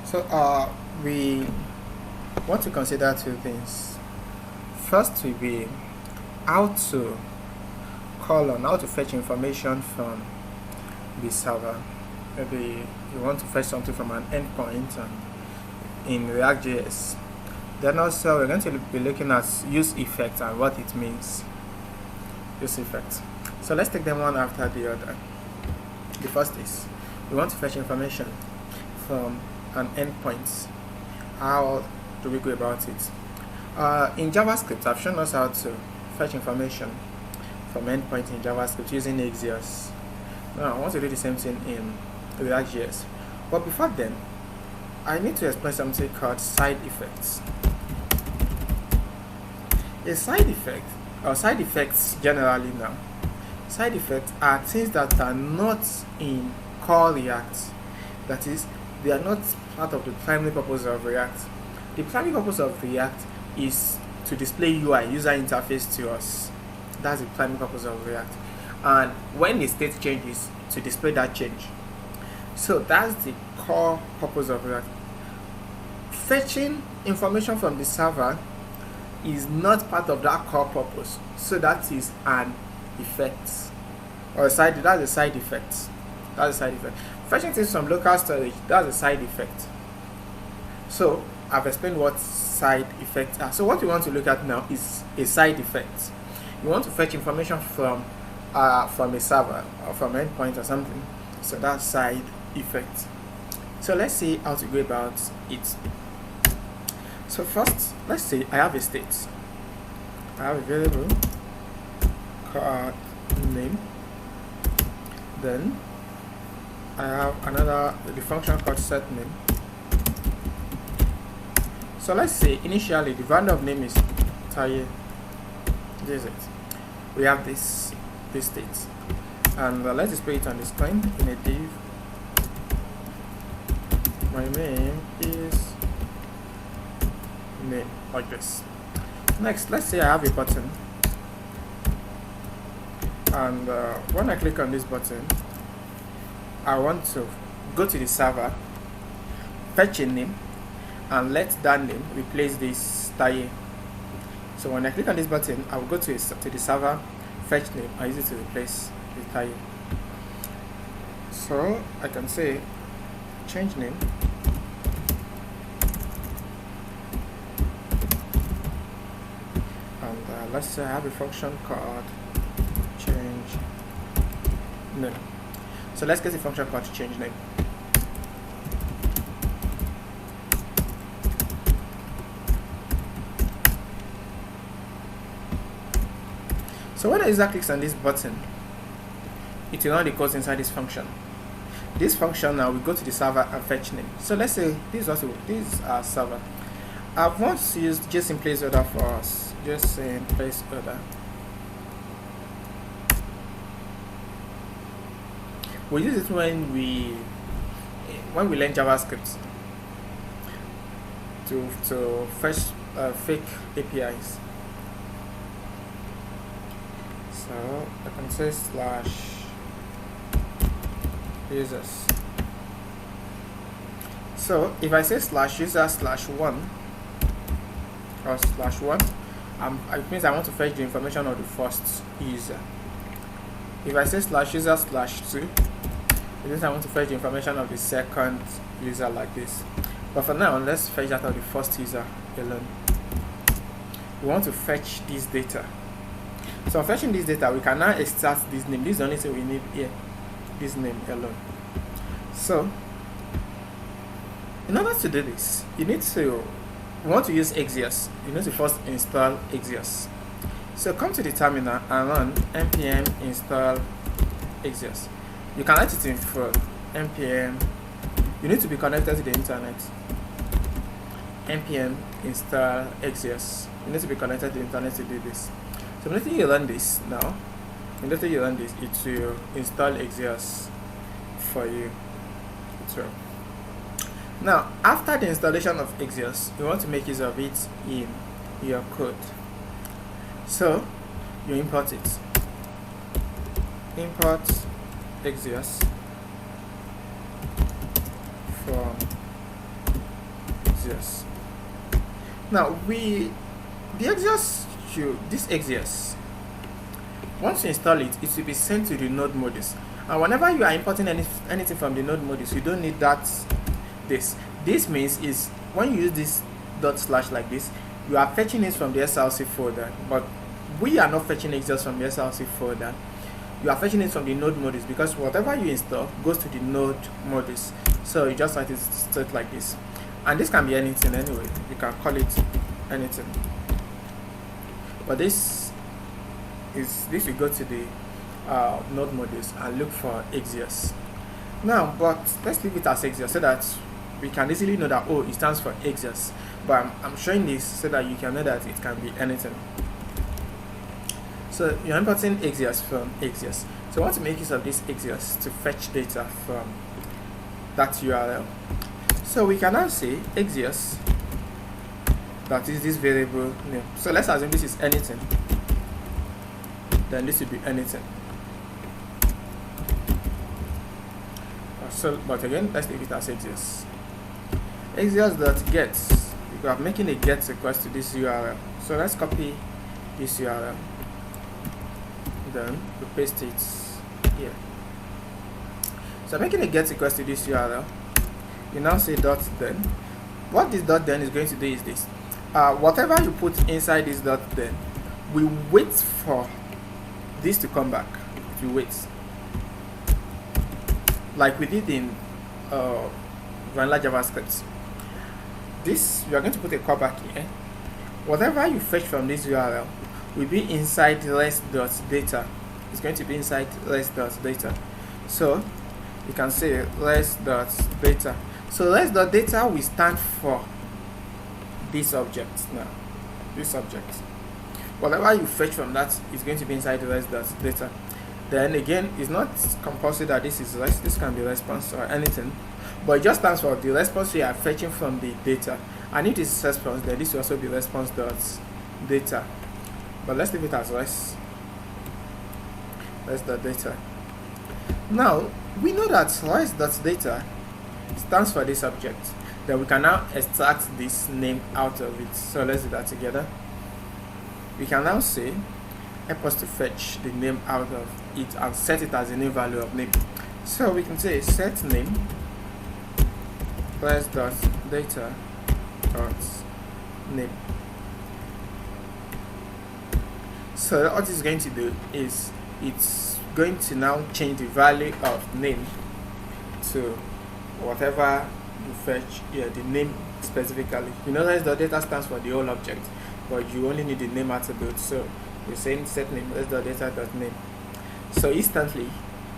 So we want to consider two things. First will be how to how to fetch information from the server. Maybe you want to fetch something from an endpoint in ReactJS. Then also we're going to be looking at useEffect and what it means. useEffect. So let's take them one after the other. The first is we want to fetch information from an endpoint. How do we go about it? In JavaScript, I've shown us how to fetch information from endpoint in JavaScript using axios. Now I want to do the same thing in ReactJS. But before then, I need to explain something called side effects. A side effect, or side effects generally now, side effects are things that are not in core React. That is, they are not part of the primary purpose of React. The primary purpose of React is to display UI, user interface to us. That's the primary purpose of React. And when the state changes, to display that change. So that's the core purpose of React. Fetching information from the server is not part of that core purpose. So that is an effect. Or a side, that's a side effect. That's a side effect. Fetching things from local storage, that's a side effect. So I've explained what side effects are. So what we want to look at now is a side effect. You want to fetch information from a server or from an endpoint or something. So that's side effect. So let's see how to go about it. So first, let's say I have a state. I have a variable called name. Then I have the function called setName. So let's say initially the value of name is Taye. This is it. We have this state, and let's display it on the screen in a div. My name is name, like this. Next, let's say I have a button, and when I click on this button, I want to go to the server, fetch a name, and let that name replace this Taye. So when I click on this button, I will go to the server, fetch name, and use it to replace the Taye. So I can say change name, and let's say I have a function called change name. So let's get a function called change name. So when the user clicks on this button, it will run the code inside this function. This function now will go to the server and fetch name. So let's say this is our server. I've once used JSON placeholder for us. JSON placeholder. We use it when we learn JavaScript to fetch fake APIs. So I can say /users. So if I say /user/1 or /1, it means I want to fetch the information of the first user. If I say /user/2, it means I want to fetch the information of the second user, like this. But for now, let's fetch that of the first user alone. We want to fetch this data. So fetching this data, we can now extract this name. This is the only thing we need here, this name alone. So in order to do this, we want to use axios. You need to first install axios. So come to the terminal and run npm install axios. You can write it in full. Npm, you need to be connected to the internet. Npm install axios. You need to be connected to the internet to do this. So immediately you run this now, it will install axios for you. Now, after the installation of axios, you want to make use of it in your code. So you import it. Import axios from axios. Now this axios, once you install it, it will be sent to the node module. And whenever you are importing anything from the node module, you don't need this means is when you use this / like this, you are fetching it from the SRC folder, but we are not fetching axios from the SRC folder. You are fetching it from the node modules, because whatever you install goes to the node modules. So you just write it straight like this, and this can be anything anyway. You can call it anything, but this will go to the node modules and look for axios. Now, but let's leave it as axios so that we can easily know that, oh, it stands for axios. But I'm showing this so that you can know that it can be anything. So you're importing axios from axios. So I want to make use of this axios to fetch data from that URL. So we can now say axios, that is this variable name. So let's assume this is anything. Then this will be anything. So, but again, let's leave it as axios. Axios.get, we are making a get request to this URL. So let's copy this URL. Then we paste it here. So I'm making a get request to this URL. You now say dot then. What this dot then is going to do is this. Whatever you put inside this dot then, we wait for this to come back. If you wait, like we did in vanilla JavaScript. This, you are going to put a callback here. Whatever you fetch from this URL will be inside res.data. It's going to be inside res.data. So you can say res.data. So res.data will stand for this object now. This object. Whatever you fetch from that is going to be inside res.data. Then again, it's not compulsory that this is res. This can be response or anything, but it just stands for the response we are fetching from the data. And if this is response, then this will also be response.data. But let's leave it as res.data. Now we know that res.data stands for this object. Then we can now extract this name out of it. So let's do that together. We can now say help us to fetch the name out of it and set it as a new value of name. So we can say set name res.data name. So what it's going to do is it's going to now change the value of name to whatever you fetch here, the name specifically. You know res.data stands for the whole object, but you only need the name attribute. So you're saying set name res.data.name. So instantly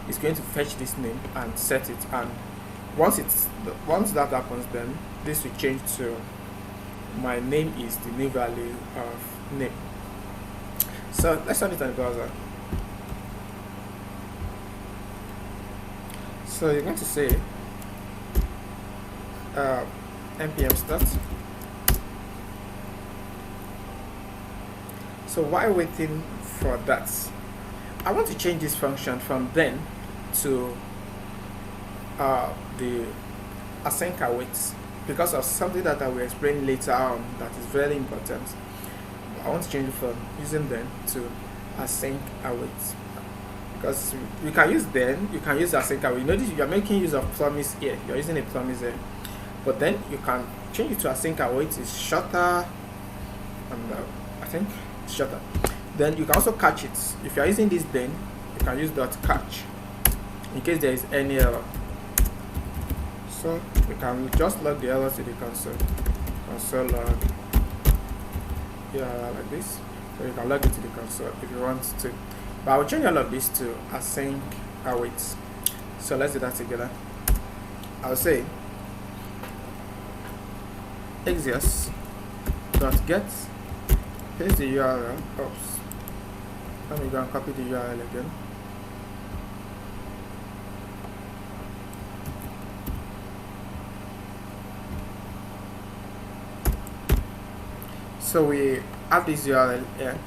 it's going to fetch this name and set it, and once that happens, then this will change to my name is the new value of name. So let's run it on the browser. So you're going to say npm start. So while waiting for that, I want to change this function from then to the async await, because of something that I will explain later on that is very important. I want to change it from using then to async await, because you can use then, you can use async await. Notice you are making use of promise here, you're using a promise here, but then you can change it to async await. It's shorter, and I think it's shorter. Then you can also catch it. If you are using this then, you can use .catch in case there is any error. So we can just log the error to the console log, yeah, like this. So you can log it to the console if you want to, but I will change all of this to async await. So let's do that together. I'll say axios.get, paste the URL. Oops, let me go and copy the URL again. So we have this URL here.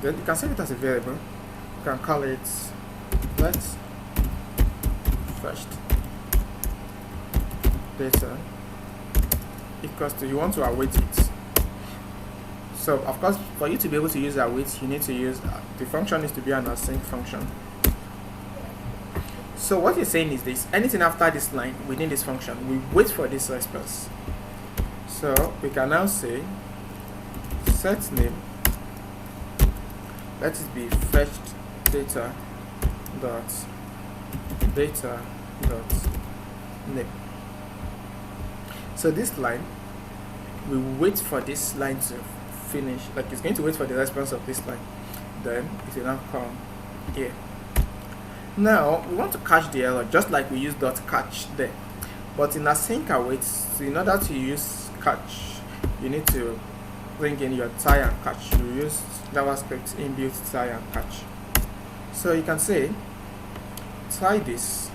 Then you can save it as a variable. You can call it let's fetched data equals to, you want to await it. So of course, for you to be able to use await, you need to use the function needs to be an async function. So what you're saying is this: anything after this line within this function, we wait for this response. So we can now say set name, let it be fetched data dot name. So this line, we wait for this line to finish, like it's going to wait for the response of this line, then it will now come here. Now we want to catch the error just like we use dot catch there, but in async await, so in order to use catch, you need to bring in your try and catch. You use JavaScript inbuilt try and catch. So you can say try this.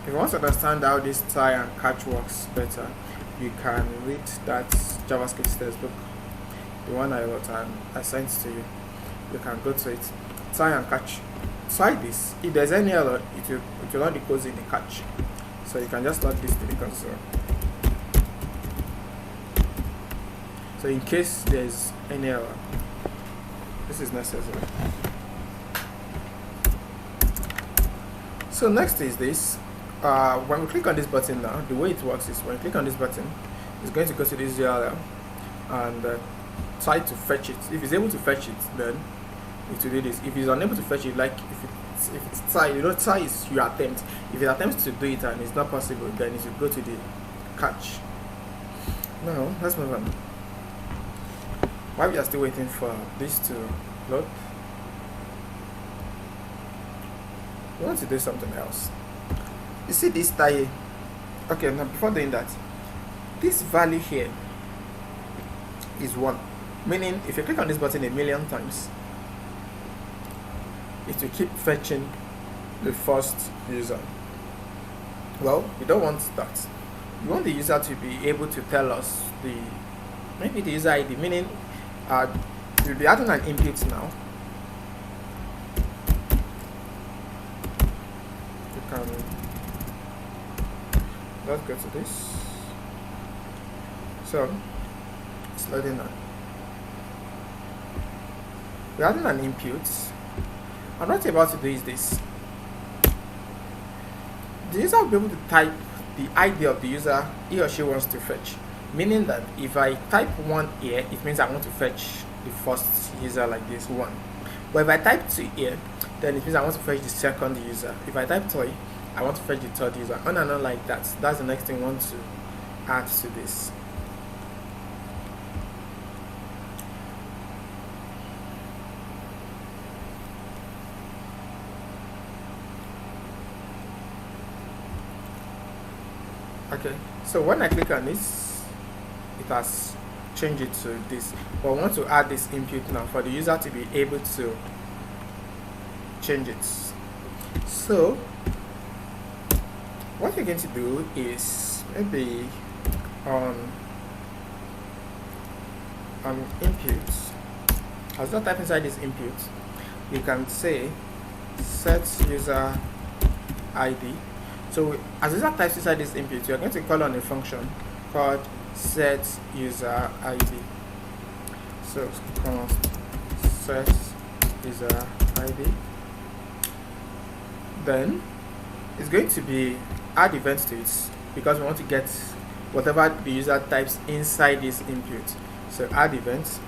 If you want to understand how this try and catch works better, you can read that JavaScript textbook, the one I wrote and I sent to you. You can go to it. Try and catch. Try this. If there's any error, it will not decode in the catch. So you can just log this to the console. So in case there's any error, this is necessary. So next is this. When we click on this button now, the way it works is when you click on this button, it's going to go to this URL and try to fetch it. If it's able to fetch it, then it will do this. If it's unable to fetch it, like if it's try, you know, try is your attempt. If it attempts to do it and it's not possible, then it will go to the catch. Now let's move on. While we are still waiting for this to load, we want to do something else. You see this tie? Okay, now before doing that, this value here is 1, meaning if you click on this button a million times, it will keep fetching the first user. Well, we don't want that. We want the user to be able to tell us maybe the user ID, meaning we'll be adding an input now. You can, let's go to this. So it's loading now. We're adding an input. And what you're about to do is this. The user will be able to type the ID of the user he or she wants to fetch. Meaning that if I type 1 here, it means I want to fetch the first user like this 1. But if I type 2 here, then it means I want to fetch the second user. If I type 3, I want to fetch the third user. On and on like that. That's the next thing we want to add to this. Okay, so when I click on this, it has changed it to this. But I want to add this input now for the user to be able to change it. So what you're going to do is maybe on input, as you type inside this input, you can say set user ID. So as user types inside this input, you are going to call on a function called set user ID. So set user ID. Then it's going to be add events to it because we want to get whatever the user types inside this input. So add event.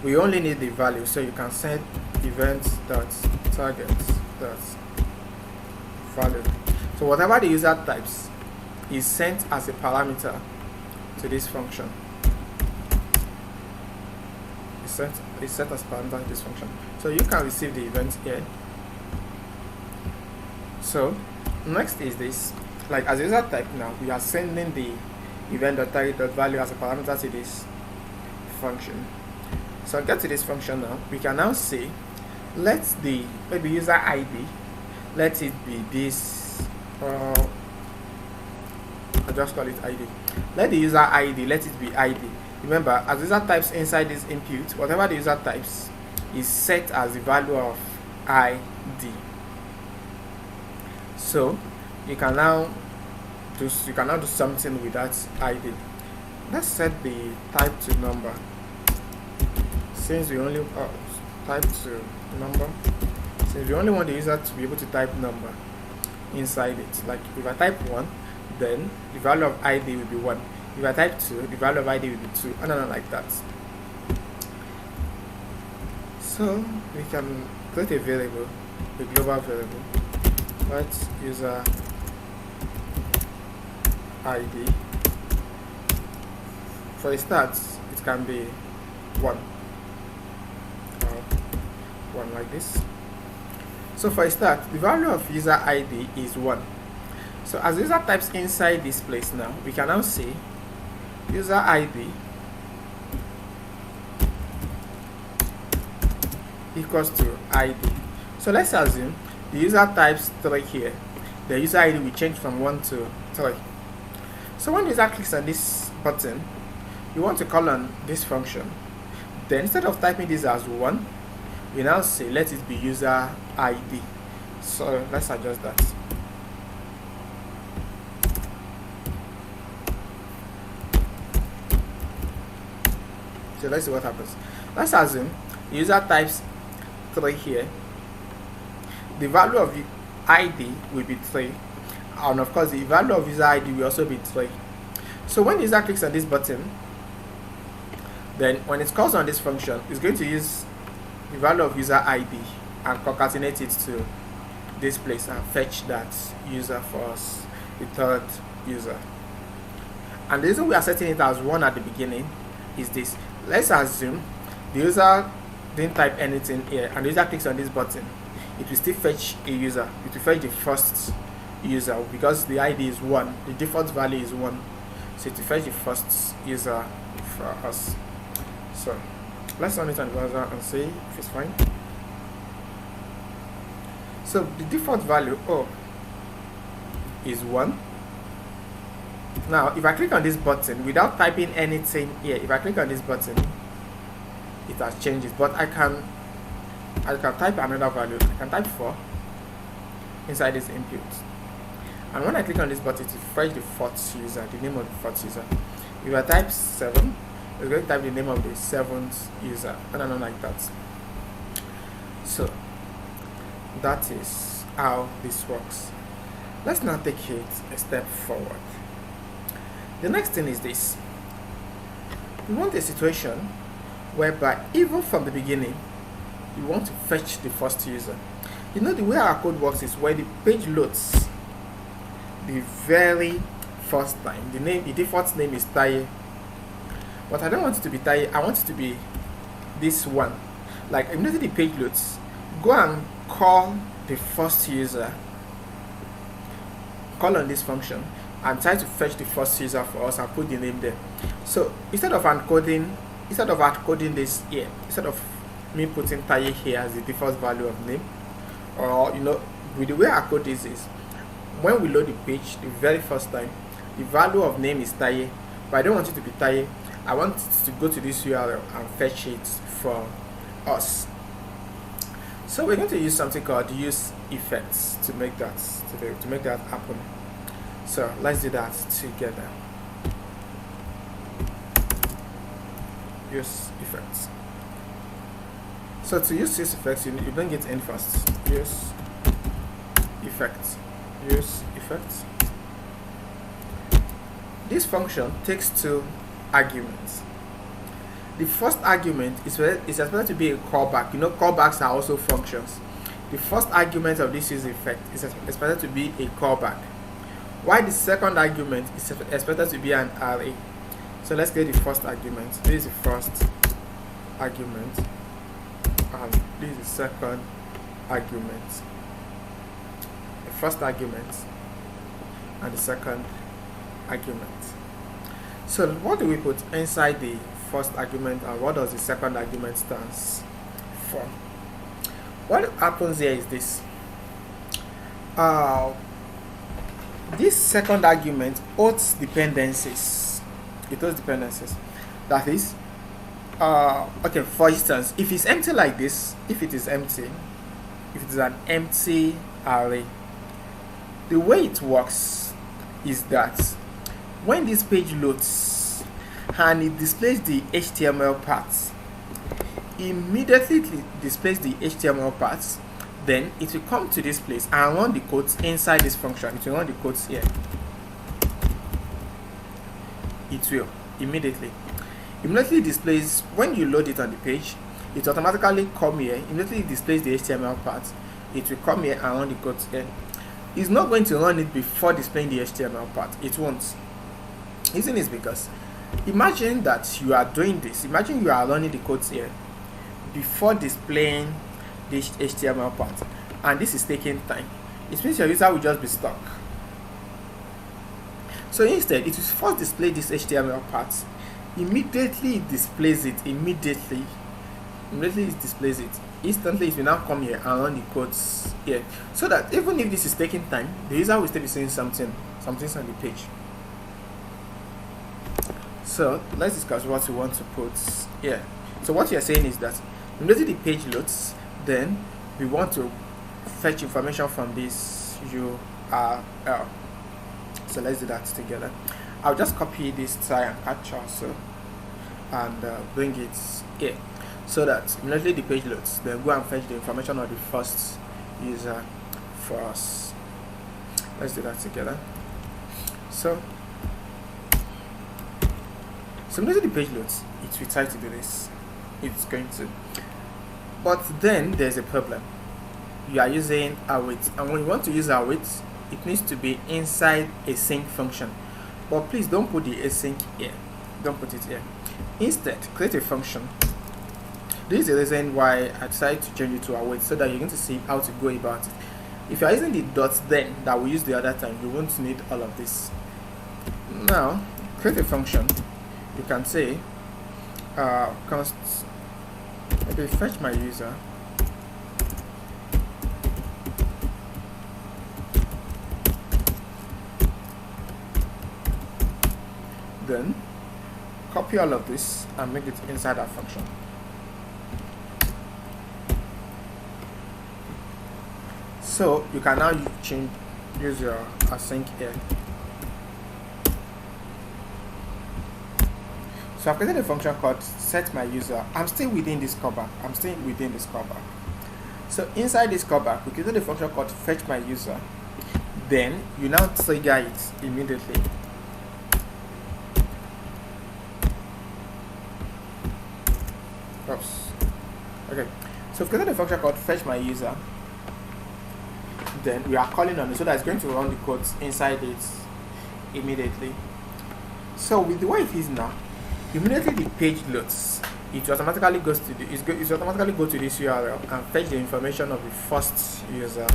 We only need the value, so you can set event.target.value. So whatever the user types is sent as a parameter to this function. It's set as parameter to this function. So you can receive the event here. So next is this. Like as user type now, we are sending the event.target.value as a parameter to this function. So get to this function now. We can now say, let the maybe user ID, let it be this. I'll just call it ID. Let the user ID, let it be ID. Remember, as user types inside this input, whatever the user types is set as the value of ID. So you can now do something with that ID. Let's set the type to number, since we only type to number. Since we only want the user to be able to type number inside it. Like if I type 1, then the value of ID will be 1. If I type 2, the value of ID will be 2, and then like that. So we can create a variable, a global variable, right? User ID. For a start, it can be 1, or 1 like this. So for a start, the value of user ID is 1. So as the user types inside this place now, we can now say user ID equals to ID. So let's assume the user types 3 here. The user ID will change from 1 to 3. So when the user clicks on this button, you want to call on this function. Then instead of typing this as 1, we now say let it be user ID. So let's adjust that. So let's see what happens. Let's assume the user types 3 here. The value of the ID will be 3, and of course the value of user ID will also be 3. So when the user clicks on this button, then when it calls on this function, it's going to use the value of user ID and concatenate it to this place and fetch that user for us, the third user. And the reason we are setting it as 1 at the beginning is this. Let's assume the user didn't type anything here and the user clicks on this button. It will still fetch a user. It will fetch the first user because the ID is 1. The default value is 1. So it will fetch the first user for us. So let's run it on the browser and see if it's fine. So the default value is 1. Now if I click on this button without typing anything here, if I click on this button, it has changed it, but I can type another value. I can type 4 inside this input, and when I click on this button, it will fetch the fourth user, the name of the fourth user. If I type 7, it's going to type the name of the 7th user, and then like that. So that is how this works. Let's now take it a step forward. The next thing is this. We want a situation whereby even from the beginning you want to fetch the first user. You know, the way our code works is where the page loads the very first time, the default name is Taye, but I don't want it to be Taye. I want it to be this one. Like immediately the page loads, go and call the first user, call on this function and try to fetch the first user for us and put the name there. So instead of encoding this here, instead of me putting Taye here as the default value of name, or with the way our code is when we load the page the very first time, the value of name is Taye, but I don't want it to be Taye. I want it to go to this URL and fetch it for us. So we're going to use something called useEffect to make that happen. So let's do that together. useEffect. So to use useEffect, you bring it in first. useEffect. This function takes 2 arguments. The first argument is expected to be a callback. Callbacks are also functions. The first argument of this useEffect is expected to be a callback, while the second argument is expected to be an array. So let's get the first argument. This is the first argument, and this is the second argument. The first argument and the second argument. So what do we put inside the first argument, and what does the second argument stands for? What happens here is this. This second argument holds dependencies. It holds dependencies. That is, okay, for instance, if it's empty like this, if it is an empty array, The way it works is that when this page loads and it displays the HTML parts, immediately displays the HTML parts, then it will come to this place and run the codes inside this function. It will run the codes here. It will immediately displays, when you load it on the page, it automatically come here, immediately displays the HTML parts. It will come here and run the codes here. It's not going to run it before displaying the HTML part. It won't. Reason is because imagine that you are doing this. Imagine you are running the codes here before displaying this HTML part, and this is taking time. It means your user will just be stuck. So instead, it will first display this HTML part. Immediately it displays it. Immediately it displays it. Instantly it will now come here and run the codes here. So that even if this is taking time, the user will still be seeing something on the page. So let's discuss what we want to put here. So what you're saying is that immediately the page loads, then we want to fetch information from this URL. So let's do that together. I'll just copy this try and catch also and bring it here, so that immediately the page loads, then go and fetch the information of the first user for us. Let's do that together. So immediately the page loads, it will try to do this. It's going to. But then there's a problem. You are using await, and when you want to use await, it needs to be inside a sync function. But please don't put the async here. Don't put it here. Instead, create a function. This is the reason why I decided to change it to await, so that you're going to see how to go about it. If you are using the dots then that we used the other time, you won't need all of this. Now, create a function. You can say const, maybe fetch my user. Then copy all of this and make it inside our function. So you can now use your async here. So I've created a function called set my user. I'm still within this callback. So inside this callback, we created a function called fetch my user. Then you now trigger it immediately. Oops. Okay. So we've created a function called fetch my user. Then we are calling on it, so that it's going to run the codes inside it immediately. So with the way it is now, immediately the page loads, it automatically goes to it automatically go to this URL and fetch the information of the first user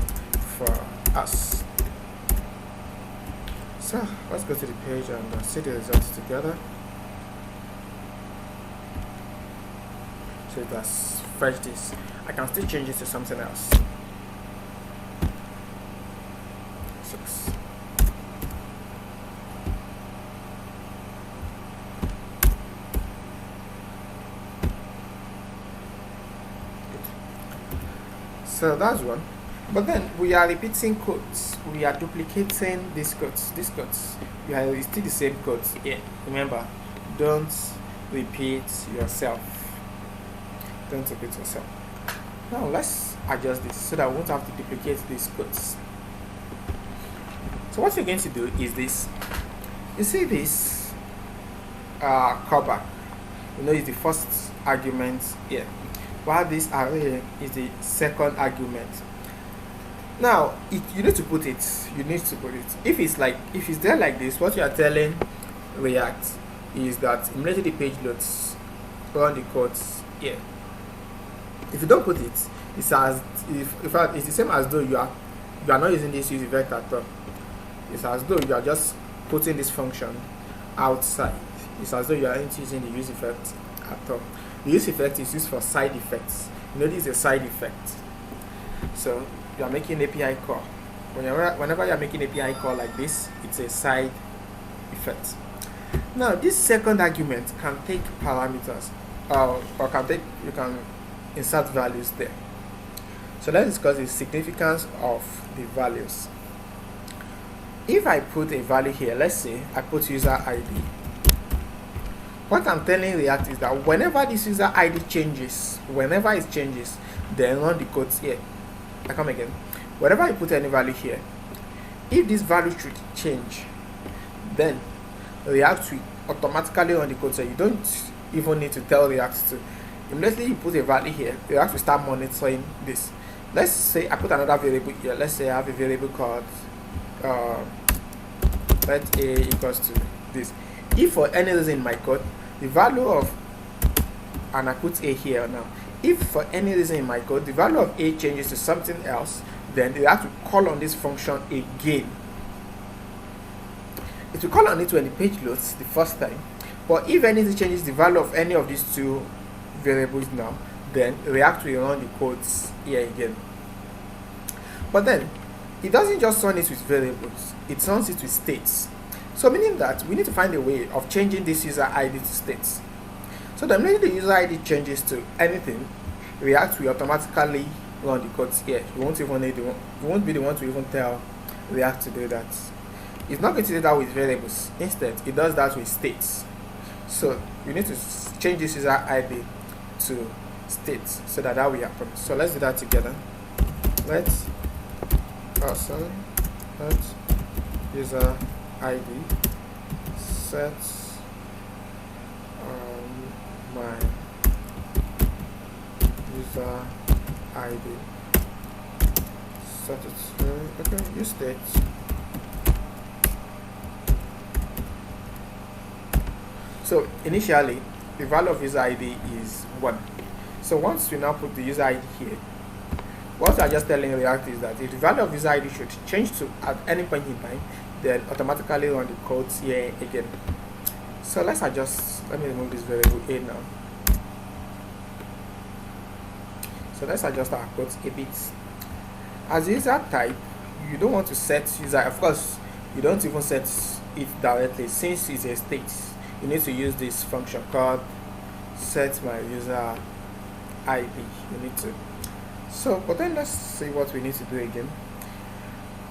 for us. So let's go to the page and see the results together. So it has fetched this. I can still change it to something else. 6. So that's one. But then we are repeating codes. We are duplicating these codes. We are still the same codes here. Remember, don't repeat yourself. Now let's adjust this so that we won't have to duplicate these codes. So what you're going to do is this. You see this callback. Is the first argument here, while this array is the second argument. Now you need to put it. If it's there like this, what you are telling React is that immediately the page loads, run the codes here. If you don't put it, it's the same as though you are not using this useEffect at all. It's as though you are just putting this function outside. It's as though you aren't using the useEffect at all. The useEffect is used for side effects. This is a side effect. So you are making API call. Whenever you are making API call like this, it's a side effect. Now this second argument can take parameters, or you can insert values there. So let's discuss the significance of the values. if I put a value here, let's say I put user ID, what I'm telling React is that whenever this user ID changes, whenever it changes, then run the code here. I come again. Whenever I put any value here, if this value should change, then React will automatically run the code. So you don't even need to tell React to. Immediately you put a value here, React will start monitoring this. Let's say I put another variable here. Let's say I have a variable called let a equals to this. If for any reason in my code the value of, and I put a here now, if for any reason in my code the value of a changes to something else, then you have to call on this function again. It will call on it when the page loads the first time, but if anything changes the value of any of these two variables now, then React will run the codes here again. But then it doesn't just run it with variables, it runs it with states. So meaning that we need to find a way of changing this user ID to states. So the minute the user ID changes to anything, React will automatically run the codes here. You won't even need you won't be the one to even tell React to do that. It's not going to do that with variables. Instead, it does that with states. So you need to change this user ID to states so that will happen. So let's do that together. Let's user ID set my user ID set it to, okay, use states. So initially the value of user ID is 1. So once we now put the user ID here, what we are just telling React is that if the value of user ID should change to at any point in time, then automatically run the codes here again. So let's adjust, let me remove this variable a now. So let's adjust our codes a bit. As user type, you don't want to set user, of course you don't even set it directly since it's a state. You need to use this function called set my user ID. You need to. So, but then let's see what we need to do again.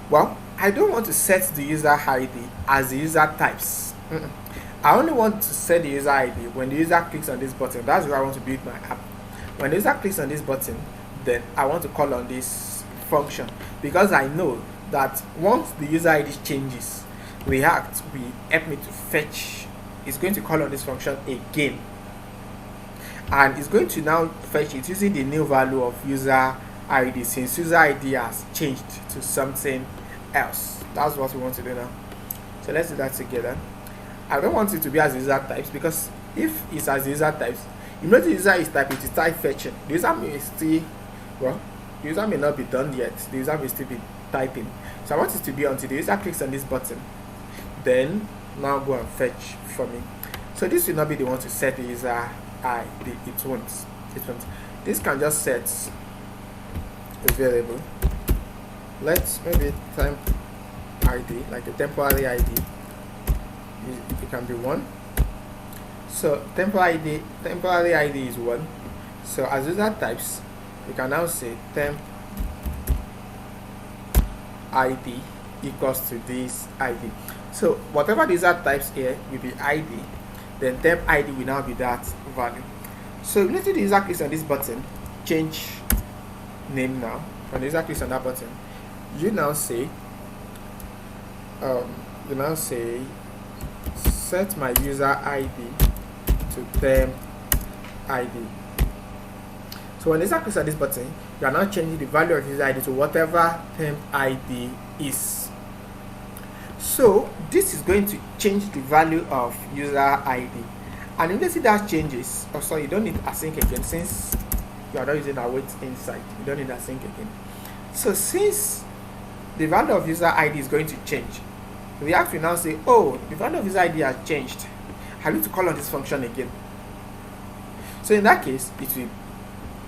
Well, I don't want to set the user ID as the user types. I only want to set the user ID when the user clicks on this button. That's where I want to build my app. When the user clicks on this button, then I want to call on this function, because I know that once the user ID changes, React will help me to fetch. It's going to call on this function again, and it's going to now fetch it using the new value of user ID, since user ID has changed to something else. That's what we want to do now. So let's do that together. I don't want it to be as user types, because if it's as user types, immediately the user is typing, to start fetching. The user may still, well, the user may not be done yet. The user may still be typing. So I want it to be until the user clicks on this button, then now go and fetch for me. So this will not be the one to set the user ID. It won't. This can just set a variable. Let's maybe temp ID, like a temporary ID. It can be 1. So temporary ID is 1. So as user types, we can now say temp ID equals to this ID. So whatever the user types here will be ID, then temp ID will now be that value. So immediately the user clicks on this button, change name now. When the user clicks on that button, you now say set my user ID to temp ID. So when the user clicks on this button, you are now changing the value of user ID to whatever temp ID is. So this is going to change the value of user ID, and if you see that changes, also you don't need async again, since you are not using await inside. You don't need async again. So since the value of user ID is going to change, React will now say, oh, the value of user ID has changed, I need to call on this function again. So in that case, it will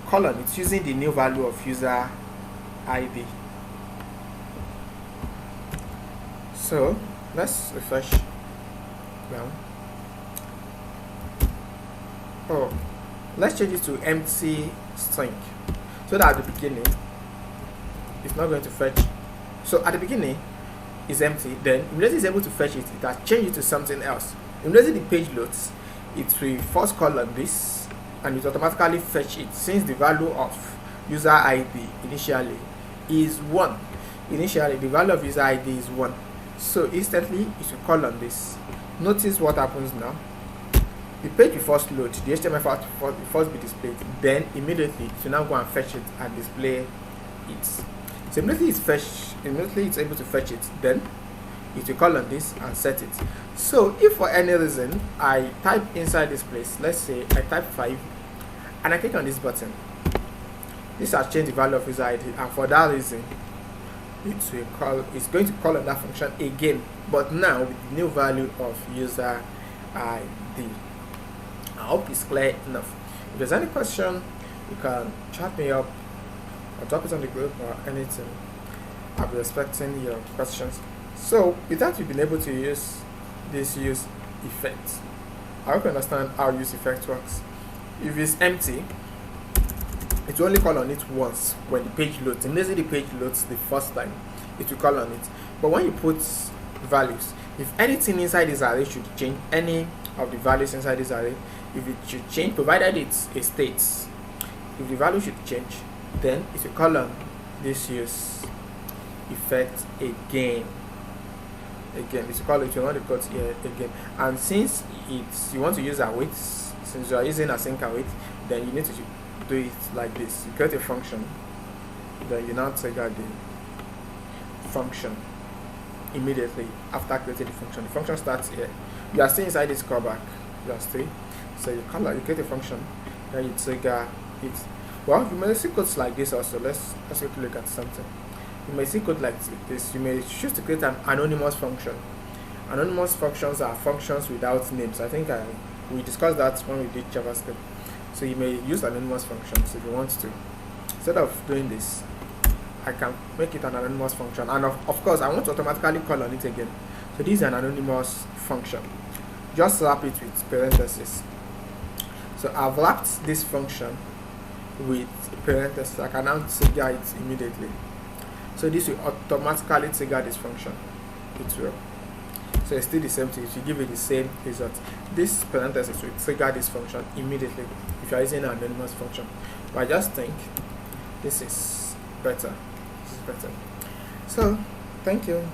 call on it using the new value of user ID. So let's refresh now. Oh, let's change it to empty string, so that at the beginning it's not going to fetch. So at the beginning is empty, then immediately it's able to fetch it. It has changed it to something else. Immediately the page loads, it will first call on this and it automatically fetch it, since the value of user ID initially is 1. Initially the value of user ID is 1, so instantly it will call on this. Notice what happens now. The page will first load, the HTML will first be displayed, then immediately it will now go and fetch it and display it. So immediately it's able to fetch it, then it will call on this and set it. So if for any reason I type inside this place, let's say I type 5 and I click on this button, this has changed the value of user ID, and for that reason it's going to call on that function again, but now with the new value of user ID. I hope it's clear enough. If there's any question, you can chat me up or drop it on the group or anything. I'll be expecting your questions. So with that, you've been able to use this use effect. I hope you understand how use effect works. If it's empty, it will only call on it once when the page loads. Immediately the page loads the first time, it will call on it. But when you put values, if anything inside this array should change, any of the values inside this array, if it should change, provided it's a state, if the value should change, then it will call on this use effect again. It will call it, you want to cut here again. And since you want to use await, since you are using async await, then you need to do it like this. You create a function, then you now trigger the function immediately after creating the function. The function starts here. You are still inside this callback. You are still. So you create a function, then you trigger it. Well, you may see codes like this also. Let's look at something. You may see code like this. You may choose to create an anonymous function. Anonymous functions are functions without names. I think we discussed that when we did JavaScript. So you may use anonymous functions if you want to. Instead of doing this, I can make it an anonymous function, and of course I want to automatically call on it again. So this is an anonymous function. Just wrap it with parentheses. So I've wrapped this function with parentheses. I can now trigger it immediately. So this will automatically trigger this function. It will. So it's still the same thing. It will give you the same result. This parenthesis will trigger this function immediately if you are using an anonymous function. But I just think this is better. So thank you.